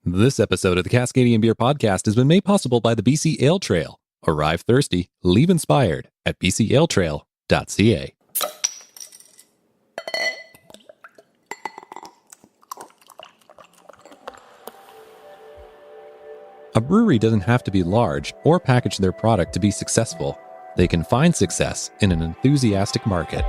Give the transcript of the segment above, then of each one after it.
This episode of the Cascadian Beer Podcast has been made possible by the Bce Ale Trail. Arrive thirsty, leave inspired at bcealetrail.ca. A brewery doesn't have to be large or package their product to be successful. They can find success in an enthusiastic market.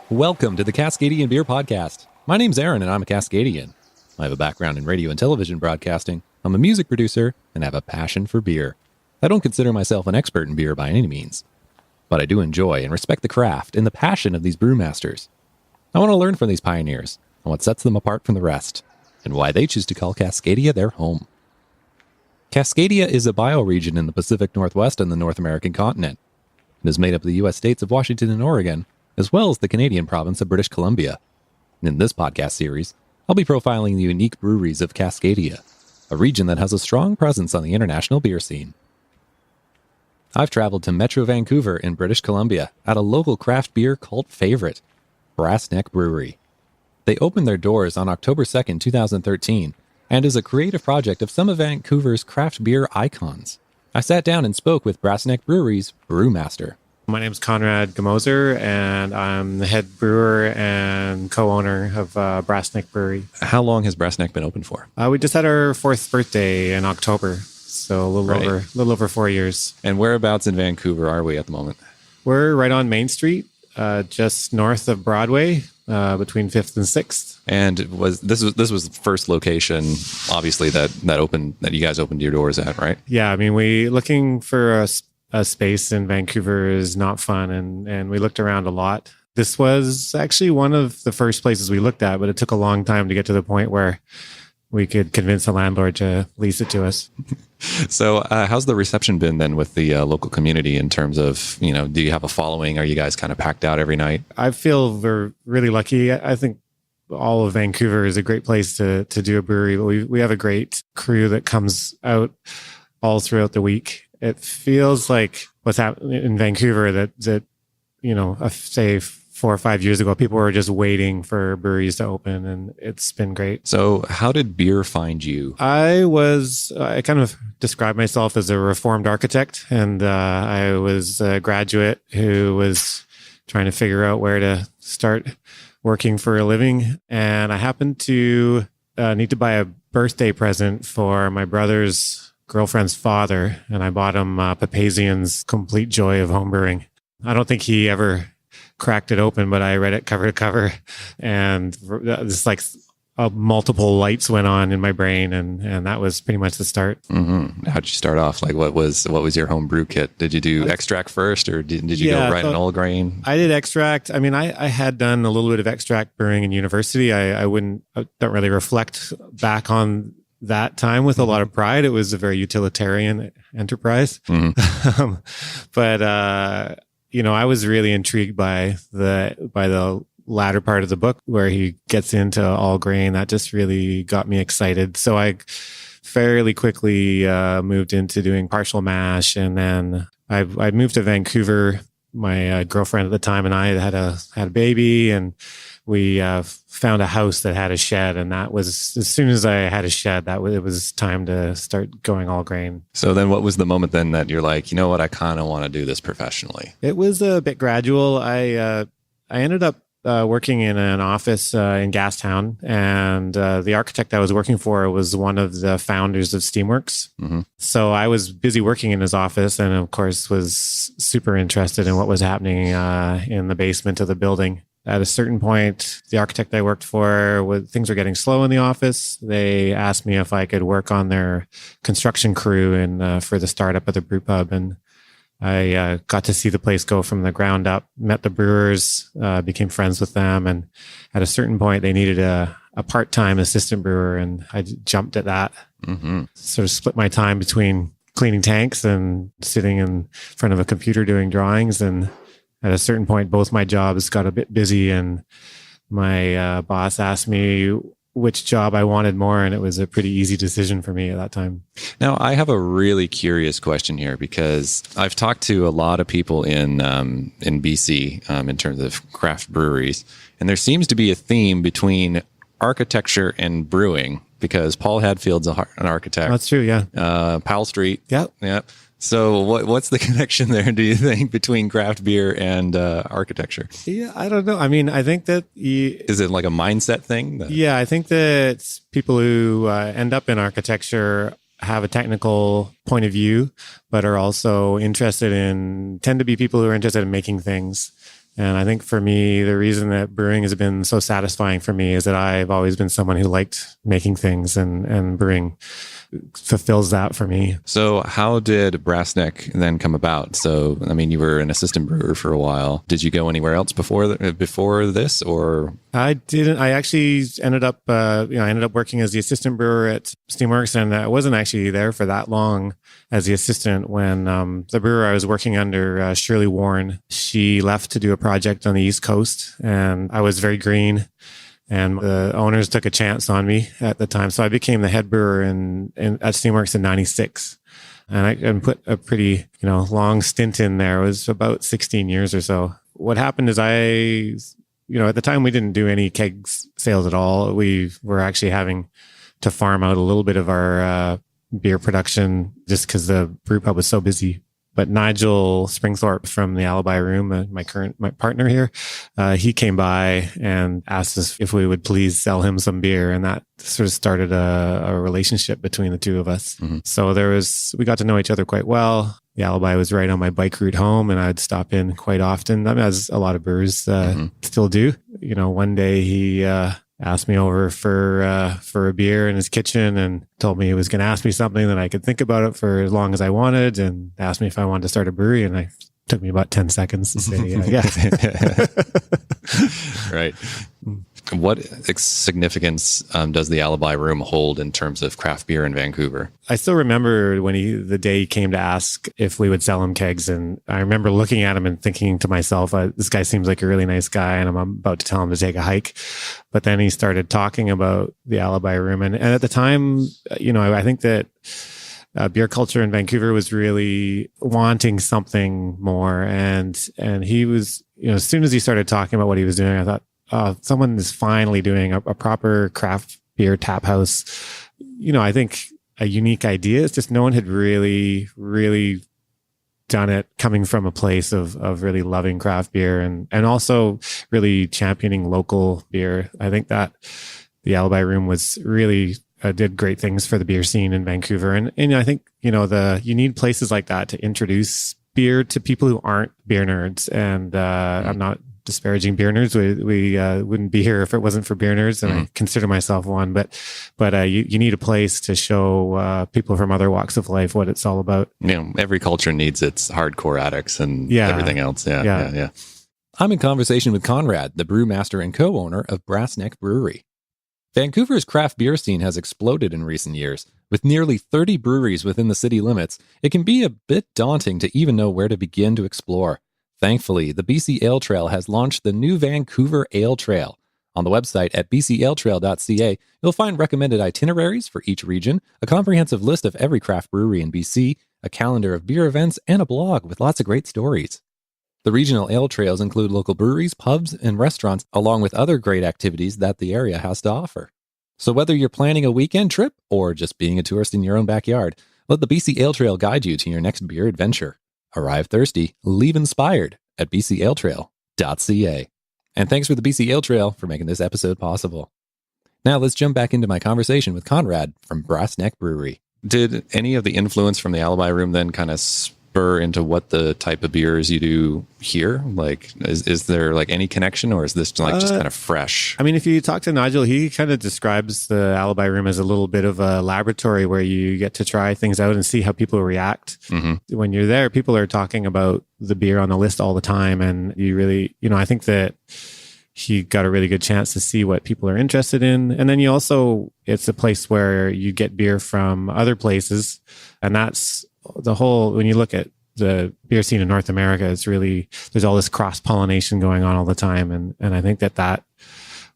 Welcome to the Cascadian Beer Podcast. My name's Aaron and I'm a Cascadian. I have a background in radio and television broadcasting. I'm a music producer and have a passion for beer. I don't consider myself an expert in beer by any means, but I do enjoy and respect the craft and the passion of these brewmasters. I want to learn from these pioneers and what sets them apart from the rest and why they choose to call Cascadia their home. Cascadia is a bioregion in the Pacific Northwest and the North American continent. It is made up of the U.S. states of Washington and Oregon, as well as the Canadian province of British Columbia. In this podcast series, I'll be profiling the unique breweries of Cascadia, a region that has a strong presence on the international beer scene. I've traveled to Metro Vancouver in British Columbia at a local craft beer cult favorite, Brassneck Brewery. They opened their doors on October 2nd, 2013, and is a creative project of some of Vancouver's craft beer icons. I sat down and spoke with Brassneck Brewery's brewmaster. My name is Conrad Gamoser, and I'm the head brewer and co-owner of Brassneck Brewery. How long has Brassneck been open for? We just had our 4th birthday in October, so a little over 4 years. And whereabouts in Vancouver are we at the moment? We're right on Main Street, just north of Broadway, between 5th and 6th. And this was the first location, obviously that you guys opened your doors at, right? Yeah, I mean, we looking for a space in Vancouver is not fun, and we looked around a lot. This was actually one of the first places we looked at, but it took a long time to get to the point where we could convince the landlord to lease it to us. So how's the reception been then with the local community in terms of, do you have a following? Are you guys kind of packed out every night? I feel we're really lucky. I think all of Vancouver is a great place to do a brewery, but we have a great crew that comes out all throughout the week. It feels like what's happening in Vancouver that say 4 or 5 years ago, people were just waiting for breweries to open, and it's been great. So how did beer find you? I kind of describe myself as a reformed architect, and I was a graduate who was trying to figure out where to start working for a living. And I happened to need to buy a birthday present for my brother's girlfriend's father, and I bought him Papazian's Complete Joy of Homebrewing. I don't think he ever cracked it open, but I read it cover to cover, and this multiple lights went on in my brain, and that was pretty much the start. Mm-hmm. How'd you start off? Like, what was your home brew kit? Did you do extract first, or did you go right on all grain? I did extract. I mean, I had done a little bit of extract brewing in university. I don't really reflect back on that time with a lot of pride. It was a very utilitarian enterprise. Mm-hmm. But I was really intrigued by the latter part of the book where he gets into all grain. That just really got me excited. So I fairly quickly moved into doing partial mash, and then I moved to Vancouver. My girlfriend at the time and I had a baby, and we found a house that had a shed, and that was, as soon as I had a shed, it was time to start going all grain. So then what was the moment then that you're like, you know what, I kind of want to do this professionally? It was a bit gradual. I ended up working in an office in Gastown, and the architect I was working for was one of the founders of Steamworks. Mm-hmm. So I was busy working in his office, and of course was super interested in what was happening in the basement of the building. At a certain point, the architect I worked for, things were getting slow in the office. They asked me if I could work on their construction crew and for the startup of the brew pub. And I got to see the place go from the ground up, met the brewers, became friends with them. And at a certain point, they needed a part-time assistant brewer, and I jumped at that. Mm-hmm. Sort of split my time between cleaning tanks and sitting in front of a computer doing drawings. And at a certain point, both my jobs got a bit busy, and my boss asked me which job I wanted more, and it was a pretty easy decision for me at that time. Now, I have a really curious question here, because I've talked to a lot of people in BC in terms of craft breweries, and there seems to be a theme between architecture and brewing, because Paul Hadfield's an architect. That's true, yeah. Powell Street. Yep. Yeah. So what's the connection there, do you think, between craft beer and architecture? Yeah, I don't know. I mean, I think that... Is it like a mindset thing? Yeah, I think that people who end up in architecture have a technical point of view, but are also tend to be people who are interested in making things. And I think for me, the reason that brewing has been so satisfying for me is that I've always been someone who liked making things, and brewing fulfills that for me. So how did Brassneck then come about? So, I mean, you were an assistant brewer for a while. Did you go anywhere else before this, or? I didn't. I actually ended up, I ended up working as the assistant brewer at Steamworks, and I wasn't actually there for that long as the assistant when the brewer I was working under, Shirley Warren, she left to do a project on the East Coast, and I was very green. And the owners took a chance on me at the time. So I became the head brewer at Steamworks in 96. And I put a pretty, long stint in there. It was about 16 years or so. What happened is at the time we didn't do any kegs sales at all. We were actually having to farm out a little bit of our beer production just because the brew pub was so busy. But Nigel Springthorpe from the Alibi Room, my partner here, he came by and asked us if we would please sell him some beer. And that sort of started a relationship between the two of us. Mm-hmm. So we got to know each other quite well. The Alibi was right on my bike route home, and I'd stop in quite often. I mean, as a lot of brewers still do. One day he asked me over for a beer in his kitchen and told me he was going to ask me something that I could think about it for as long as I wanted, and asked me if I wanted to start a brewery. And it took me about 10 seconds to say, yeah. Right. What significance does the Alibi Room hold in terms of craft beer in Vancouver? I still remember the day he came to ask if we would sell him kegs. And I remember looking at him and thinking to myself, this guy seems like a really nice guy, and I'm about to tell him to take a hike. But then he started talking about the Alibi Room. And at the time, I think that beer culture in Vancouver was really wanting something more. And he was, as soon as he started talking about what he was doing, I thought, someone is finally doing a proper craft beer tap house. I think a unique idea. It's just no one had really, really done it coming from a place of really loving craft beer and also really championing local beer. I think that the Alibi Room was really did great things for the beer scene in Vancouver. And I think, you need places like that to introduce beer to people who aren't beer nerds. And I'm not disparaging beer nerds. We wouldn't be here if it wasn't for beer nerds, and I consider myself one. But you need a place to show people from other walks of life what it's all about. Every culture needs its hardcore addicts and everything else. Yeah. I'm in conversation with Conrad, the brewmaster and co-owner of Brassneck Brewery. Vancouver's craft beer scene has exploded in recent years. With nearly 30 breweries within the city limits, it can be a bit daunting to even know where to begin to explore. Thankfully, the Bce Ale Trail has launched the new Vancouver Ale Trail. On the website at bcealetrail.ca, you'll find recommended itineraries for each region, a comprehensive list of every craft brewery in BC, a calendar of beer events, and a blog with lots of great stories. The regional ale trails include local breweries, pubs, and restaurants, along with other great activities that the area has to offer. So whether you're planning a weekend trip or just being a tourist in your own backyard, let the Bce Ale Trail guide you to your next beer adventure. Arrive thirsty, leave inspired at bcealetrail.ca. And thanks for the Bce Ale Trail for making this episode possible. Now let's jump back into my conversation with Conrad from Brassneck Brewery. Did any of the influence from the Alibi Room then kind of spur into what the type of beers you do here? Like, is there like any connection, or is this like just kind of fresh? I mean, if you talk to Nigel, he kind of describes the Alibi Room as a little bit of a laboratory where you get to try things out and see how people react. Mm-hmm. When you're there, people are talking about the beer on the list all the time. And you really, I think that he got a really good chance to see what people are interested in. And then it's a place where you get beer from other places. And that's when you look at the beer scene in North America, it's really, there's all this cross-pollination going on all the time. And I think that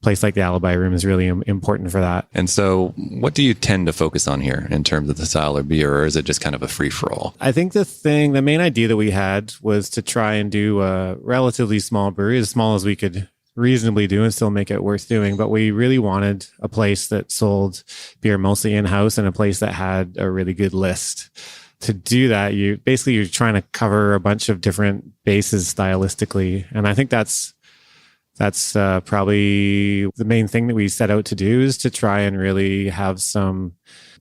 place like the Alibi Room is really important for that. And so what do you tend to focus on here in terms of the style of beer, or is it just kind of a free-for-all? I think the main idea that we had was to try and do a relatively small brewery, as small as we could reasonably do and still make it worth doing. But we really wanted a place that sold beer mostly in-house and a place that had a really good list. To do that, you're trying to cover a bunch of different bases stylistically. And I think that's probably the main thing that we set out to do, is to try and really have some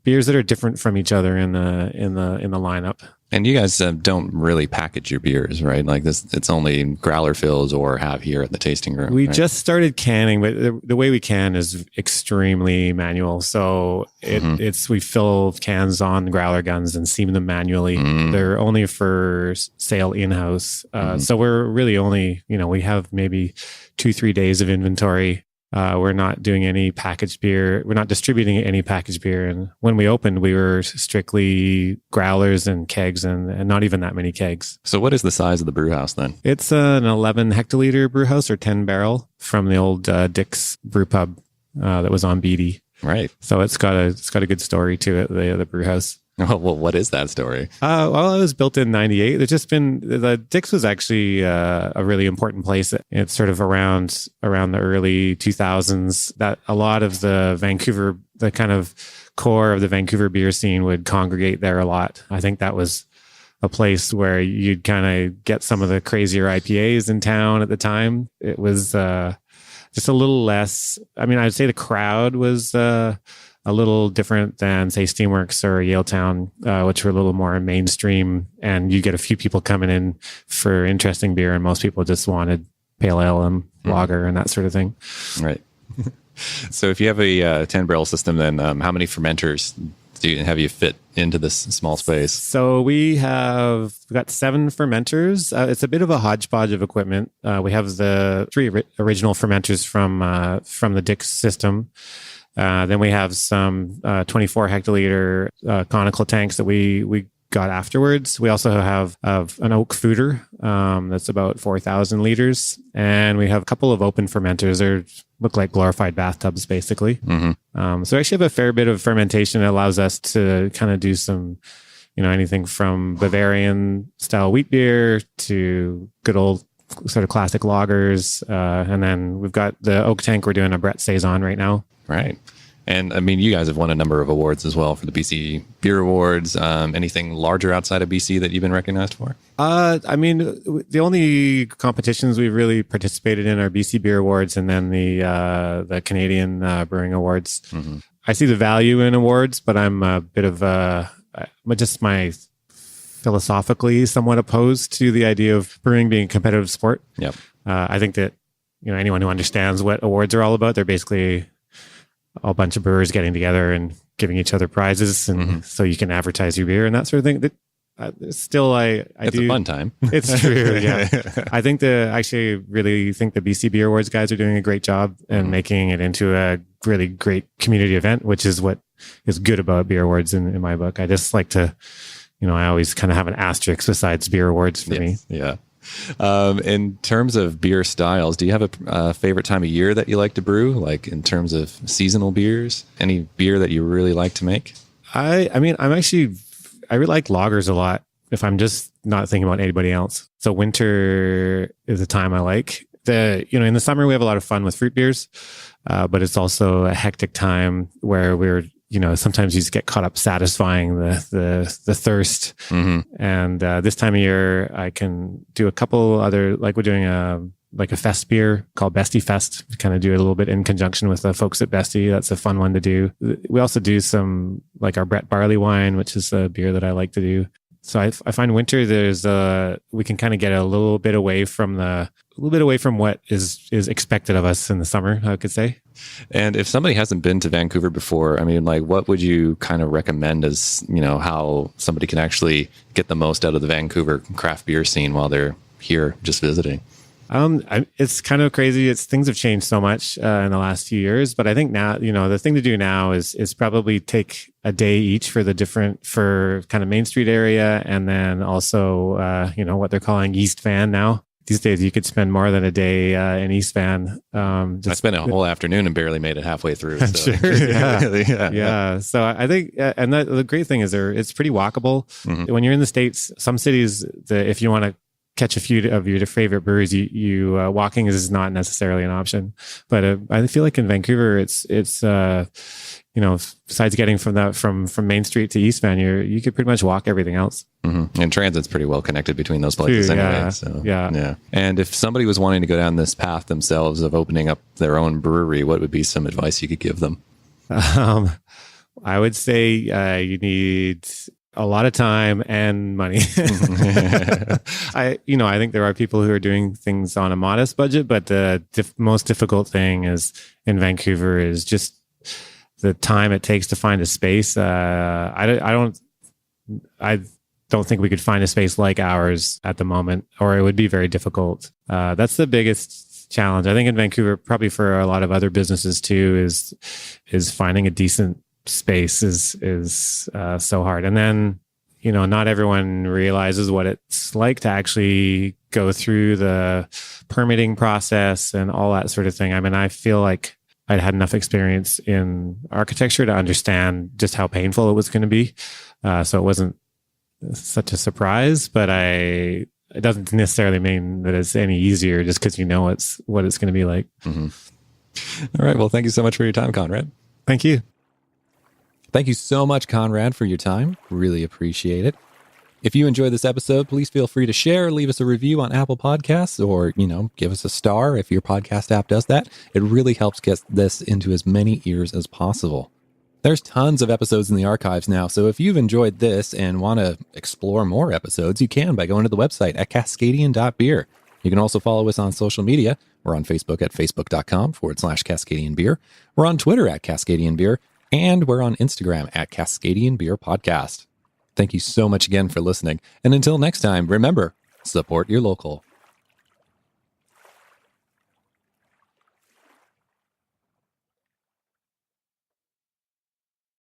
beers that are different from each other in the lineup. And you guys don't really package your beers, right? Like this, it's only growler fills or have here at the tasting room. We right? just started canning, but the way we can is extremely manual. So we fill cans on growler guns and seam them manually. They're only for sale in-house. So we're really only, we have maybe 2-3 days of inventory. We're not doing any packaged beer. We're not distributing any packaged beer. And when we opened, we were strictly growlers and kegs, and not even that many kegs. So what is the size of the brew house then? It's an 11 hectoliter brew house, or 10 barrel, from the old Dick's brew pub that was on Bce. Right. So it's got a good story to it, the brew house. Well, what is that story? Well, it was built in 98. The Dick's was actually a really important place. It's sort of around the early 2000s that a lot of the kind of core of the Vancouver beer scene would congregate there a lot. I think that was a place where you'd kind of get some of the crazier IPAs in town at the time. It was just a little less, I'd say the crowd was a little different than, say, Steamworks or Yaletown, which were a little more mainstream, and you get a few people coming in for interesting beer, and most people just wanted pale ale and lager and that sort of thing. Right. So if you have a 10 barrel system, then how many fermenters have you fit into this small space? So we've got 7 fermenters. It's a bit of a hodgepodge of equipment. We have the 3 original fermenters from the Dick's system. Then we have some 24 hectoliter conical tanks that we got afterwards. We also have an oak fooder that's about 4,000 liters, and we have a couple of open fermenters. They look like glorified bathtubs, basically. So we actually have a fair bit of fermentation that allows us to kind of do some, anything from Bavarian style wheat beer to good old sort of classic lagers, and then we've got the oak tank. We're doing a Brett Saison right now. Right. And you guys have won a number of awards as well for the Bce Beer Awards. Anything larger outside of BC that you've been recognized for? The only competitions we've really participated in are Bce Beer Awards and then the Canadian Brewing Awards. I see the value in awards, but I'm a bit of philosophically somewhat opposed to the idea of brewing being a competitive sport. Yep. I think that anyone who understands what awards are all about, they're basically a bunch of brewers getting together and giving each other prizes, and so you can advertise your beer and that sort of thing. It's a fun time. It's true. Yeah. I actually really think the Bce Beer Awards guys are doing a great job and making it into a really great community event, which is what is good about Beer Awards in my book. I just like to, I always kind of have an asterisk besides Beer Awards for me. Yeah. In terms of beer styles, do you have a favorite time of year that you like to brew? Like in terms of seasonal beers, any beer that you really like to make? I really like lagers a lot if I'm just not thinking about anybody else. So winter is a time I like. In the summer we have a lot of fun with fruit beers, but it's also a hectic time where we're sometimes you just get caught up satisfying the thirst. And this time of year, I can do a couple other, like we're doing a fest beer called Bestie Fest. We kind of do it a little bit in conjunction with the folks at Bestie. That's a fun one to do. We also do some like our Brett barley wine, which is a beer that I like to do. So I find winter we can kind of get a little bit away from what is expected of us in the summer, I could say. And if somebody hasn't been to Vancouver before, what would you kind of recommend as, how somebody can actually get the most out of the Vancouver craft beer scene while they're here just visiting? It's kind of crazy. Things have changed so much in the last few years, but I think now, the thing to do now is probably take a day each for kind of Main Street area, and then also, what they're calling East Van now. These days, you could spend more than a day in East Van. I spent a whole afternoon and barely made it halfway through. So. Sure. Yeah. So I think, and the great thing is it's pretty walkable. Mm-hmm. When you're in the States, some cities, if you want to catch a few of your favorite breweries, you walking is not necessarily an option. But I feel like in Vancouver, it's besides getting from Main Street to East Van, you could pretty much walk everything else. Mm-hmm. And transit's pretty well connected between those places anyway. Yeah, so, yeah. And if somebody was wanting to go down this path themselves of opening up their own brewery, what would be some advice you could give them? I would say you need a lot of time and money. I think there are people who are doing things on a modest budget, but the most difficult thing is in Vancouver is just the time it takes to find a space. I don't think we could find a space like ours at the moment, or it would be very difficult. That's the biggest challenge. I think in Vancouver, probably for a lot of other businesses too, is finding a decent space is so hard. And then, not everyone realizes what it's like to actually go through the permitting process and all that sort of thing. I mean, I feel like I'd had enough experience in architecture to understand just how painful it was going to be. So it wasn't such a surprise, but it doesn't necessarily mean that it's any easier just because what it's going to be like. Mm-hmm. All right. Well, thank you so much for your time, Conrad. Thank you. Thank you so much, Conrad, for your time. Really appreciate it. If you enjoyed this episode, please feel free to share, leave us a review on Apple Podcasts, or, give us a star if your podcast app does that. It really helps get this into as many ears as possible. There's tons of episodes in the archives now, so if you've enjoyed this and want to explore more episodes, you can by going to the website at cascadian.beer. You can also follow us on social media. We're on Facebook at facebook.com/Cascadian Beer. We're on Twitter at Cascadian Beer. And we're on Instagram at Cascadian Beer Podcast. Thank you so much again for listening. And until next time, remember, support your local.